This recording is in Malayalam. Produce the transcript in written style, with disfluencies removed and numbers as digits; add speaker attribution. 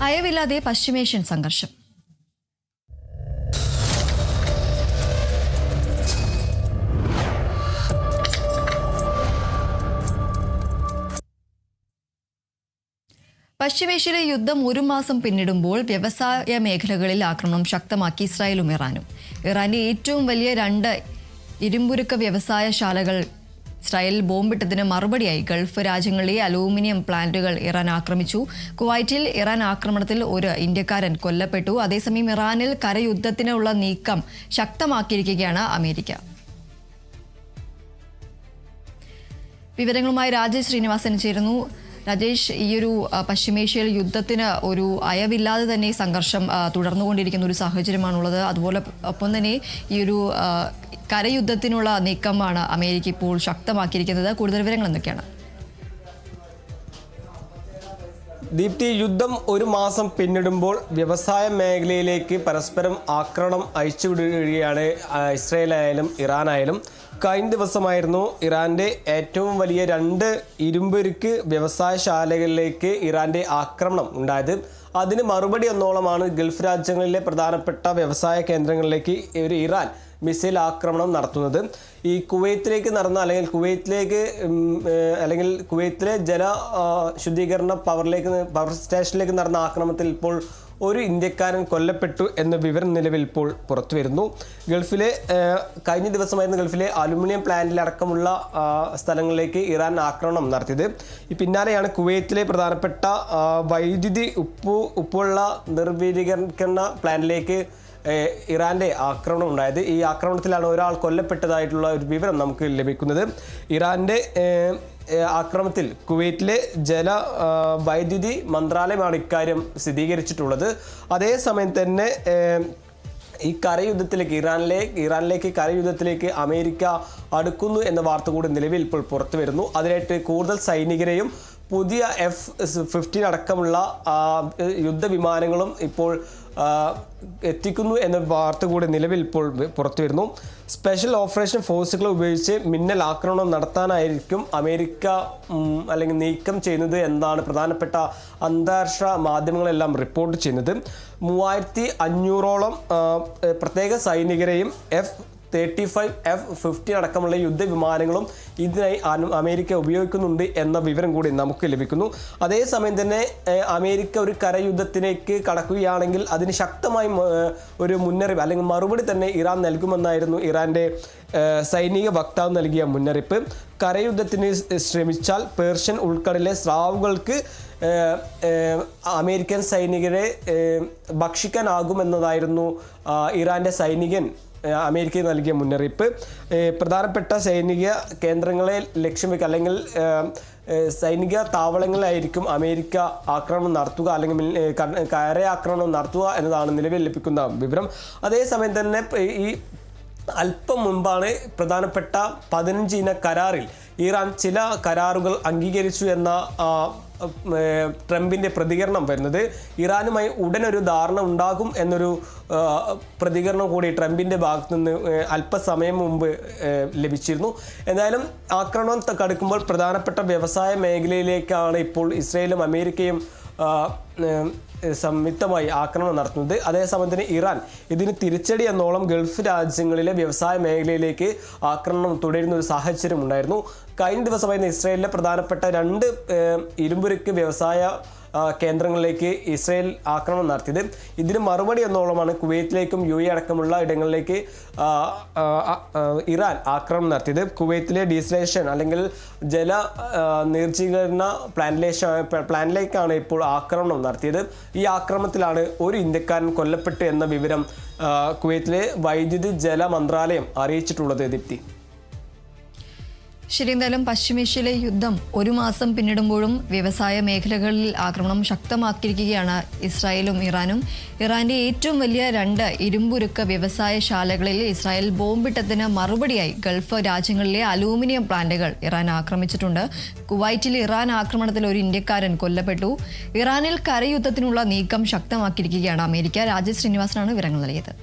Speaker 1: അയവില്ലാതെ പശ്ചിമേഷ്യൻ സംഘർഷം. പശ്ചിമേഷ്യയിലെ യുദ്ധം ഒരു മാസം പിന്നിടുമ്പോൾ വ്യവസായ മേഖലകളിൽ ആക്രമണം ശക്തമാക്കി ഇസ്രായേലും ഇറാനും. ഇറാന്റെ ഏറ്റവും വലിയ 2 ഇരുമ്പുരുക്ക വ്യവസായശാലകൾ ഇസ്രായേൽ ബോംബിട്ടതിന് മറുപടിയായി ഗൾഫ് രാജ്യങ്ങളിലെ അലൂമിനിയം പ്ലാന്റുകൾ ഇറാൻ ആക്രമിച്ചു. കുവൈറ്റിൽ ഇറാൻ ആക്രമണത്തിൽ ഒരു ഇന്ത്യക്കാരൻ കൊല്ലപ്പെട്ടു. അതേസമയം ഇറാനിൽ കരയുദ്ധത്തിനുള്ള നീക്കം ശക്തമാക്കിയിരിക്കുകയാണ് അമേരിക്ക. വിവരങ്ങളുമായി രാജേഷ് ശ്രീനിവാസൻ ചേരുന്നു. രാജേഷ്, ഈയൊരു പശ്ചിമേഷ്യയിൽ യുദ്ധത്തിന് ഒരു അയവില്ലാതെ തന്നെ സംഘർഷം തുടർന്നുകൊണ്ടിരിക്കുന്ന ഒരു സാഹചര്യമാണുള്ളത്. അതുപോലെ ഒപ്പം തന്നെ ഈ ഒരു കരയുദ്ധത്തിനുള്ള നീക്കമാണ് അമേരിക്ക ഇപ്പോൾ ശക്തമാക്കിയിരിക്കുന്നത്. കൂടുതൽ വിവരങ്ങൾ എന്തൊക്കെയാണ്?
Speaker 2: ദീപ്തി, യുദ്ധം ഒരു മാസം പിന്നിടുമ്പോൾ വ്യവസായ മേഖലയിലേക്ക് പരസ്പരം ആക്രമണം അയച്ചുവിടുകയാണ് ഇസ്രായേലായാലും ഇറാനായാലും. കഴിഞ്ഞ ദിവസമായിരുന്നു ഇറാന്റെ ഏറ്റവും വലിയ 2 ഇരുമ്പുരുക്ക് വ്യവസായശാലകളിലേക്ക് ഇറാന്റെ ആക്രമണം ഉണ്ടായത്. അതിന് മറുപടി എന്നോളമാണ് ഗൾഫ് രാജ്യങ്ങളിലെ പ്രധാനപ്പെട്ട വ്യവസായ കേന്ദ്രങ്ങളിലേക്ക് ഇറാൻ മിസൈൽ ആക്രമണം നടത്തുന്നത്. ഈ കുവൈത്തിലേക്ക് നടന്ന അല്ലെങ്കിൽ കുവൈത്തിലെ ജല ശുദ്ധീകരണ പവർ സ്റ്റേഷനിലേക്ക് നടന്ന ആക്രമണത്തിൽ ഇപ്പോൾ ഒരു ഇന്ത്യക്കാരൻ കൊല്ലപ്പെട്ടു എന്ന വിവരം നിലവിൽ ഇപ്പോൾ പുറത്തു വരുന്നു. കഴിഞ്ഞ ദിവസമായിരുന്നു ഗൾഫിലെ അലുമിനിയം പ്ലാന്റിലടക്കമുള്ള സ്ഥലങ്ങളിലേക്ക് ഇറാൻ ആക്രമണം നടത്തിയത്. ഈ പിന്നാലെയാണ് കുവൈത്തിലെ പ്രധാനപ്പെട്ട വൈദ്യുതി ഉപ്പുള്ള നിർവീര്യീകരണ പ്ലാന്റിലേക്ക് ഇറാന്റെ ആക്രമണം ഉണ്ടായത്. ഈ ആക്രമണത്തിലാണ് ഒരാൾ കൊല്ലപ്പെട്ടതായിട്ടുള്ള ഒരു വിവരം നമുക്ക് ലഭിക്കുന്നത്. ഇറാന്റെ ആക്രമണത്തിൽ കുവൈറ്റിലെ വൈദ്യുതി മന്ത്രാലയമാണ് ഇക്കാര്യം സ്ഥിരീകരിച്ചിട്ടുള്ളത്. അതേസമയം തന്നെ ഈ ഇറാനിലേക്ക് കരയുദ്ധത്തിലേക്ക് അമേരിക്ക അടുക്കുന്നു എന്ന വാർത്ത കൂടി നിലവിൽ ഇപ്പോൾ പുറത്തു വരുന്നു. അതിനായിട്ട് കൂടുതൽ സൈനികരെയും പുതിയ F-15 അടക്കമുള്ള യുദ്ധവിമാനങ്ങളും ഇപ്പോൾ എത്തിക്കുന്നു എന്ന വാർത്ത കൂടി നിലവിൽ ഇപ്പോൾ പുറത്തു വരുന്നു. സ്പെഷ്യൽ ഓപ്പറേഷൻ ഫോഴ്സുകൾ ഉപയോഗിച്ച് മിന്നൽ ആക്രമണം നടത്താനായിരിക്കും അമേരിക്ക അല്ലെങ്കിൽ നീക്കം ചെയ്യുന്നത് എന്നാണ് പ്രധാനപ്പെട്ട അന്താരാഷ്ട്ര മാധ്യമങ്ങളെല്ലാം റിപ്പോർട്ട് ചെയ്യുന്നത്. 3500ഓളം പ്രത്യേക സൈനികരെയും F-35 F-15 അടക്കമുള്ള യുദ്ധവിമാനങ്ങളും ഇതിനായി അമേരിക്ക ഉപയോഗിക്കുന്നുണ്ട് എന്ന വിവരം കൂടി നമുക്ക് ലഭിക്കുന്നു. അതേസമയം തന്നെ അമേരിക്ക ഒരു കരയുദ്ധത്തിലേക്ക് കടക്കുകയാണെങ്കിൽ അതിന് ശക്തമായി ഒരു മുന്നറിയിപ്പ് അല്ലെങ്കിൽ മറുപടി തന്നെ ഇറാൻ നൽകുമെന്നായിരുന്നു ഇറാന്റെ സൈനിക വക്താവ് നൽകിയ മുന്നറിയിപ്പ്. കരയുദ്ധത്തിന് ശ്രമിച്ചാൽ പേർഷ്യൻ ഉൾക്കടലിലെ സ്രാവുകൾക്ക് അമേരിക്കൻ സൈനികരെ ഭക്ഷിക്കാനാകുമെന്നതായിരുന്നു ഇറാന്റെ സൈനികൻ അമേരിക്ക നൽകിയ മുന്നറിയിപ്പ്. പ്രധാനപ്പെട്ട സൈനിക കേന്ദ്രങ്ങളെ ലക്ഷ്യം വെക്കുക അല്ലെങ്കിൽ സൈനിക താവളങ്ങളിലായിരിക്കും അമേരിക്ക ആക്രമണം നടത്തുക അല്ലെങ്കിൽ കരയാക്രമണം നടത്തുക എന്നതാണ് നിലവിൽ ലഭിക്കുന്ന വിവരം. അതേസമയം തന്നെ ഈ അല്പം മുൻപാണ് പ്രധാനപ്പെട്ട 15 ഇന കരാറിൽ ഇറാൻ ചില കരാറുകൾ അംഗീകരിച്ചു എന്ന ട്രംപിന്റെ പ്രതികരണം വരുന്നത്. ഇറാനുമായി ഉടനൊരു ധാരണ ഉണ്ടാകും എന്നൊരു പ്രതികരണം കൂടി ട്രംപിന്റെ ഭാഗത്തു നിന്ന് അല്പസമയം മുമ്പ് ലഭിച്ചിരുന്നു. എന്തായാലും ആക്രമണം കടുക്കുമ്പോൾ പ്രധാനപ്പെട്ട വ്യവസായ മേഖലയിലേക്കാണ് ഇപ്പോൾ ഇസ്രായേലും അമേരിക്കയും സംയുക്തമായി ആക്രമണം നടത്തുന്നത്. അതേസമയം തന്നെ ഇറാൻ ഇതിന് തിരിച്ചടി എന്നോളം ഗൾഫ് രാജ്യങ്ങളിലെ വ്യവസായ മേഖലയിലേക്ക് ആക്രമണം തുടരുന്ന ഒരു സാഹചര്യം ഉണ്ടായിരുന്നു. കഴിഞ്ഞ ദിവസമായിരുന്നു ഇസ്രായേലിലെ പ്രധാനപ്പെട്ട 2 ഇരുമ്പുരുക്ക് വ്യവസായ കേന്ദ്രങ്ങളിലേക്ക് ഇസ്രായേൽ ആക്രമണം നടത്തിയത്. ഇതിന് മറുപടി എന്നോളമാണ് കുവൈത്തിലേക്കും UAE അടക്കമുള്ള ഇടങ്ങളിലേക്ക് ഇറാൻ ആക്രമണം നടത്തിയത്. കുവൈത്തിലെ ഡീസലേഷൻ അല്ലെങ്കിൽ ജല നിർജ്ജീകരണ പ്ലാന്റിലേക്കാണ് ഇപ്പോൾ ആക്രമണം നടത്തിയത്. ഈ ആക്രമണത്തിലാണ് ഒരു ഇന്ത്യക്കാരൻ കൊല്ലപ്പെട്ടു എന്ന വിവരം കുവൈത്തിലെ വൈദ്യുതി ജല മന്ത്രാലയം അറിയിച്ചിട്ടുള്ളത്. ദീപ്തി,
Speaker 1: ശരി, എന്തായാലും പശ്ചിമേഷ്യയിലെ യുദ്ധം ഒരു മാസം പിന്നിടുമ്പോഴും വ്യവസായ മേഖലകളിൽ ആക്രമണം ശക്തമാക്കിയിരിക്കുകയാണ് ഇസ്രായേലും ഇറാനും. ഇറാന്റെ ഏറ്റവും വലിയ 2 ഇരുമ്പുരുക്ക വ്യവസായശാലകളിൽ ഇസ്രായേൽ ബോംബിട്ടതിന് മറുപടിയായി ഗൾഫ് രാജ്യങ്ങളിലെ അലൂമിനിയം പ്ലാന്റുകൾ ഇറാൻ ആക്രമിച്ചിട്ടുണ്ട്. കുവൈറ്റിൽ ഇറാൻ ആക്രമണത്തിൽ ഒരു ഇന്ത്യക്കാരൻ കൊല്ലപ്പെട്ടു. ഇറാനിൽ കരയുദ്ധത്തിനുള്ള നീക്കം ശക്തമാക്കിയിരിക്കുകയാണ് അമേരിക്ക. രാജേഷ് ശ്രീനിവാസനാണ് വിവരങ്ങൾ നൽകിയത്.